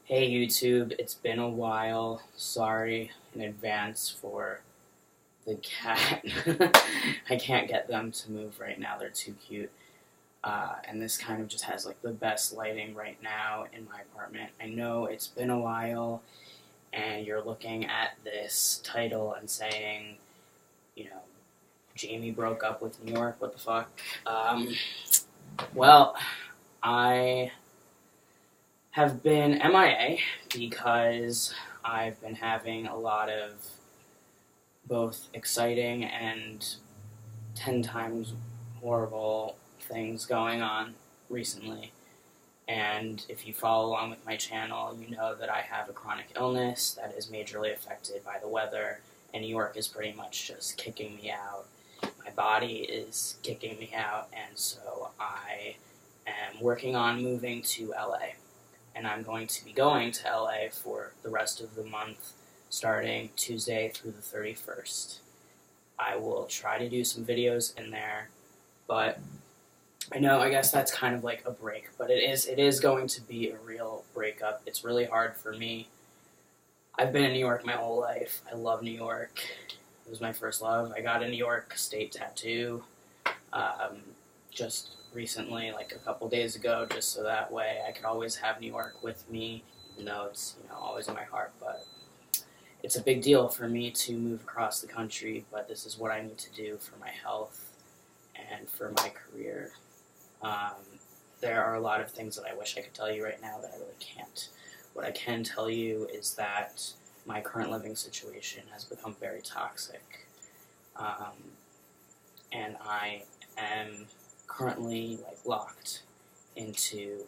Hey YouTube, it's been a while. Sorry in advance for the cat. I can't get them to move right now, they're too cute. And this kind of just has like the best lighting right now in my apartment. I know it's been a while and you're looking at this title and saying, you know, Jamie broke up with New York, what the fuck? Well, I have been MIA because I've been having a lot of both exciting and 10 times horrible things going on recently. And if you follow along with my channel, you know that I have a chronic illness that is majorly affected by the weather, and New York is pretty much just kicking me out. My body is kicking me out, and so I am working on moving to LA. And I'm going to be going to LA for the rest of the month, starting Tuesday through the 31st. I will try to do some videos in there, but I guess that's kind of like a break, but it is going to be a real breakup. It's really hard for me. I've been in New York my whole life. I love New York. It was my first love. I got a New York State tattoo just recently, like a couple days ago, just so that way I could always have New York with me, even though it's always in my heart. But it's a big deal for me to move across the country, but this is what I need to do for my health and for my career. There are a lot of things that I wish I could tell you right now that I really can't. What I can tell you is that my current living situation has become very toxic, and I am currently locked into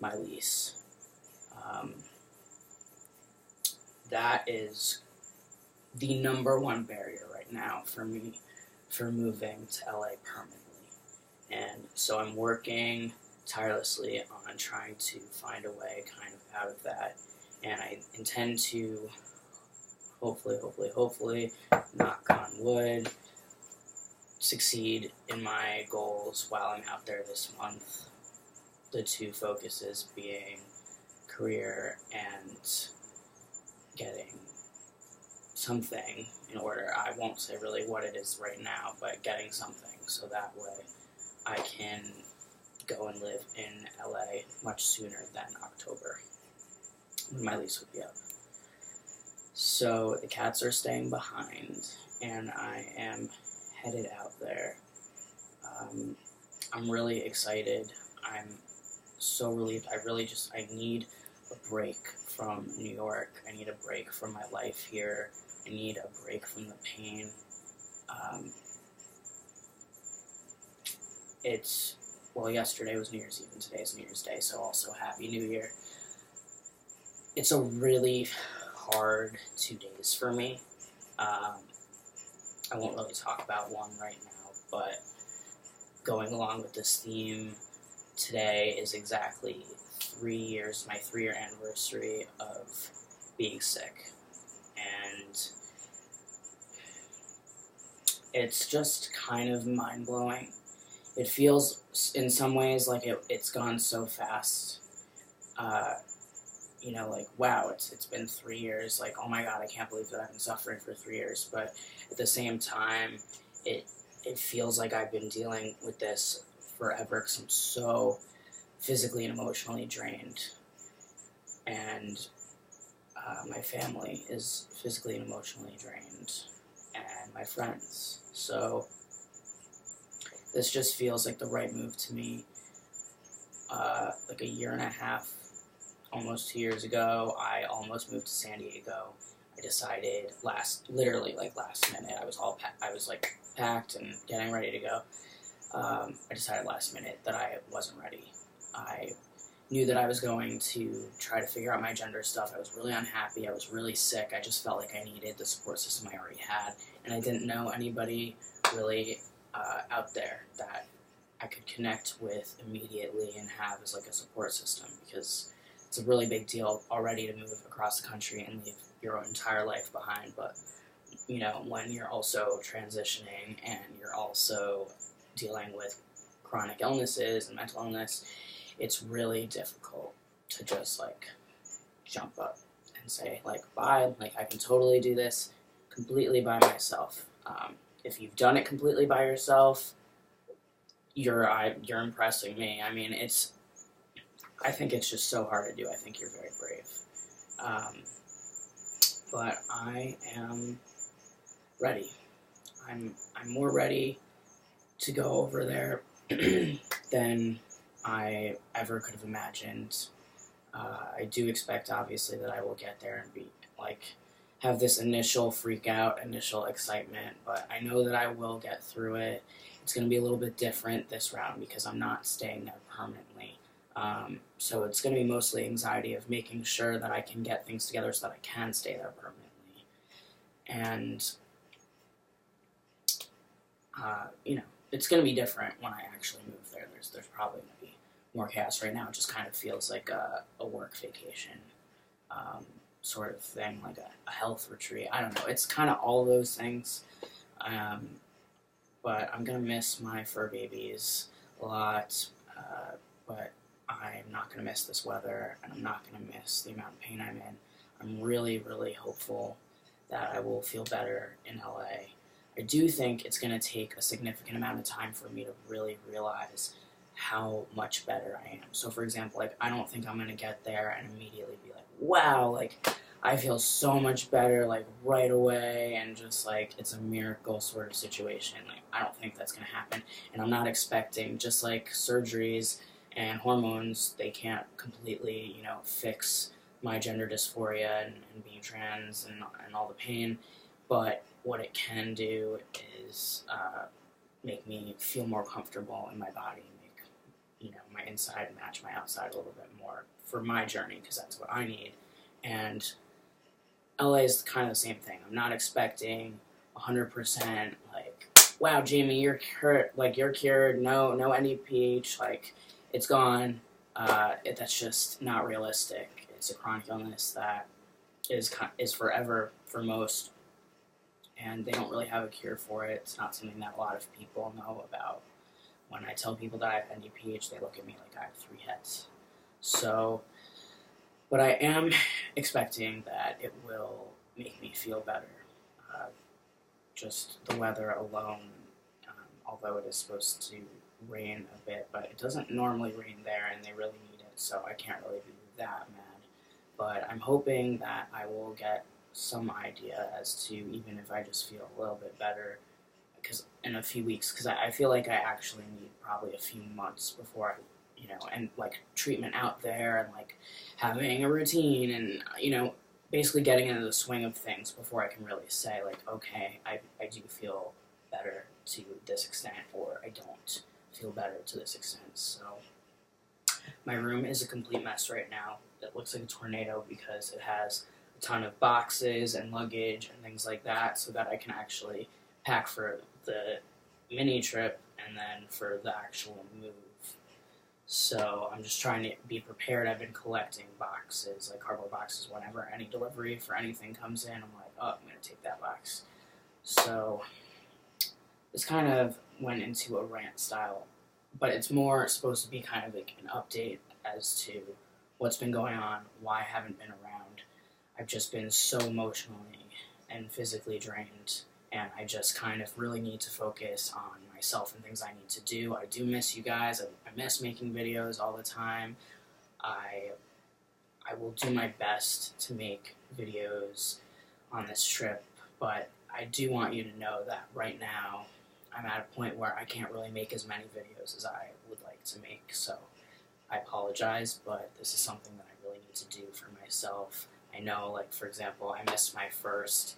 my lease. That is the number one barrier right now for me for moving to LA permanently. And so I'm working tirelessly on trying to find a way kind of out of that. And I intend to hopefully, knock on wood, succeed in my goals while I'm out there this month. The two focuses being career and getting something in order. I won't say really what it is right now, but getting something so that way I can go and live in LA much sooner than October, when my lease would be up. So the cats are staying behind, and I am headed out there. I'm really excited. I'm so relieved. I need a break from New York. I need a break from my life here. I need a break from the pain. Yesterday was New Year's Eve and today's New Year's Day, so also Happy New Year. It's a really hard 2 days for me. I won't really talk about one right now, but going along with this theme, today is exactly 3 years, my 3-year anniversary of being sick. And it's just kind of mind-blowing. It feels, in some ways, like it's gone so fast. Wow, it's been 3 years. Like, oh my god, I can't believe that I've been suffering for 3 years. But at the same time, it feels like I've been dealing with this forever because I'm so physically and emotionally drained. And my family is physically and emotionally drained. And my friends. So this just feels like the right move to me. Like a year and a half, almost 2 years ago, I almost moved to San Diego. I decided last minute. I was packed and getting ready to go. I decided last minute that I wasn't ready. I knew that I was going to try to figure out my gender stuff. I was really unhappy. I was really sick. I just felt like I needed the support system I already had, and I didn't know anybody really out there that I could connect with immediately and have as a support system, because it's a really big deal already to move across the country and leave your entire life behind. But when you're also transitioning and you're also dealing with chronic illnesses and mental illness, it's really difficult to just jump up and say, like, bye, like, I can totally do this completely by myself. If you've done it completely by yourself, you're impressing me. I mean, I think it's just so hard to do. I think you're very brave. But I am ready. I'm more ready to go over there than I ever could have imagined. I do expect, obviously, that I will get there and have this initial freak out, initial excitement, but I know that I will get through it. It's going to be a little bit different this round because I'm not staying there permanently. So it's going to be mostly anxiety of making sure that I can get things together so that I can stay there permanently. And, it's going to be different when I actually move there. There's probably going to be more chaos. Right now. It just kind of feels like a work vacation sort of thing, like a health retreat. I don't know. It's kind of all those things. But I'm going to miss my fur babies a lot. But I'm not going to miss this weather, and I'm not going to miss the amount of pain I'm in. I'm really, really hopeful that I will feel better in LA. I do think it's going to take a significant amount of time for me to really realize how much better I am. So, for example, like, I don't think I'm going to get there and immediately be like, wow, like, I feel so much better, like, right away, and just, like, it's a miracle sort of situation. Like, I don't think that's going to happen, and I'm not expecting, just like surgeries and hormones, they can't completely, fix my gender dysphoria and being trans and all the pain, but what it can do is make me feel more comfortable in my body, make my inside match my outside a little bit more for my journey, because that's what I need. And LA is kind of the same thing. I'm not expecting 100%, like, wow, Jamie, you're cured, no NDPH, like, it's gone. That's just not realistic. It's a chronic illness that is forever for most, and they don't really have a cure for it. It's not something that a lot of people know about. When I tell people that I have NDPH, they look at me like I have 3 heads. So, but I am expecting that it will make me feel better. Just the weather alone, although it is supposed to rain a bit, but it doesn't normally rain there, and they really need it, so I can't really be that mad. But I'm hoping that I will get some idea as to, even if I just feel a little bit better, because in a few weeks, because I feel like I actually need probably a few months before and like treatment out there, and like having a routine, and basically getting into the swing of things before I can really say, like, okay, I do feel better to this extent, or I don't feel better to this extent. So my room is a complete mess right now. It looks like a tornado because it has a ton of boxes and luggage and things like that, so that I can actually pack for the mini trip and then for the actual move. So I'm just trying to be prepared. I've been collecting boxes, like cardboard boxes, whenever any delivery for anything comes in. I'm like, oh, I'm going to take that box. So this kind of went into a rant style, but it's more supposed to be kind of like an update as to what's been going on, why I haven't been around. I've just been so emotionally and physically drained, and I just kind of really need to focus on myself and things I need to do. I do miss you guys. I miss making videos all the time. I will do my best to make videos on this trip, but I do want you to know that right now I'm at a point where I can't really make as many videos as I would like to make, so I apologize, but this is something that I really need to do for myself. I know, like, for example, I missed my first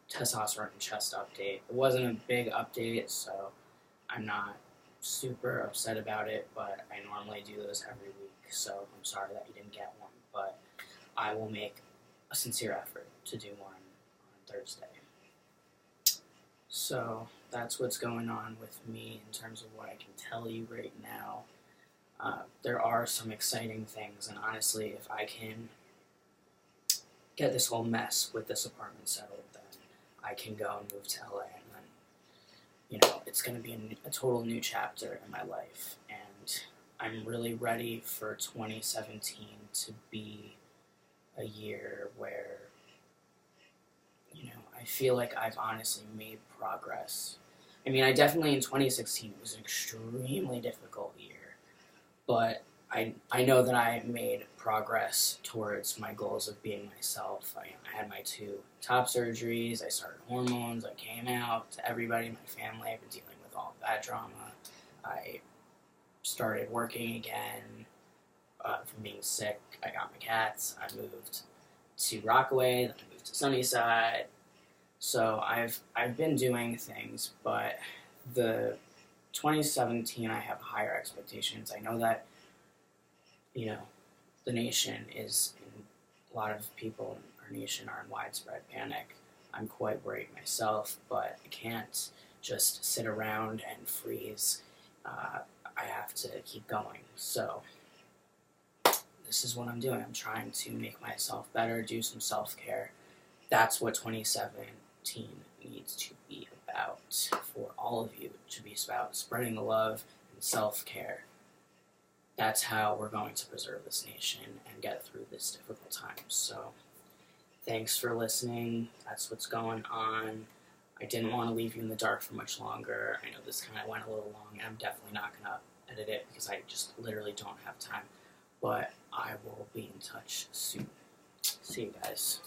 testosterone and chest update. It wasn't a big update, so I'm not super upset about it, but I normally do those every week, so I'm sorry that you didn't get one, but I will make a sincere effort to do one on Thursday. So that's what's going on with me in terms of what I can tell you right now. There are some exciting things, and honestly, if I can get this whole mess with this apartment settled, then I can go and move to LA, and then, it's going to be a total new chapter in my life, and I'm really ready for 2017 to be a year where, you know, I feel like I've honestly made progress. I mean, I definitely in 2016 it was an extremely difficult year, but I know that I made progress towards my goals of being myself. I had my 2 top surgeries. I started hormones. I came out to everybody in my family. I've been dealing with all of that drama. I started working again from being sick. I got my cats. I moved to Rockaway. Then I moved to Sunnyside. So I've been doing things, but the 2017 I have higher expectations. I know that, you know, the nation is, a lot of people in our nation are in widespread panic. I'm quite worried myself, but I can't just sit around and freeze. I have to keep going. So this is what I'm doing. I'm trying to make myself better, do some self-care. That's what 2017 needs to be about for all of you. It should be about spreading the love and self-care. That's how we're going to preserve this nation and get through this difficult time. So, thanks for listening. That's what's going on. I didn't want to leave you in the dark for much longer. I know this kind of went a little long, and I'm definitely not going to edit it because I just literally don't have time. But I will be in touch soon. See you guys.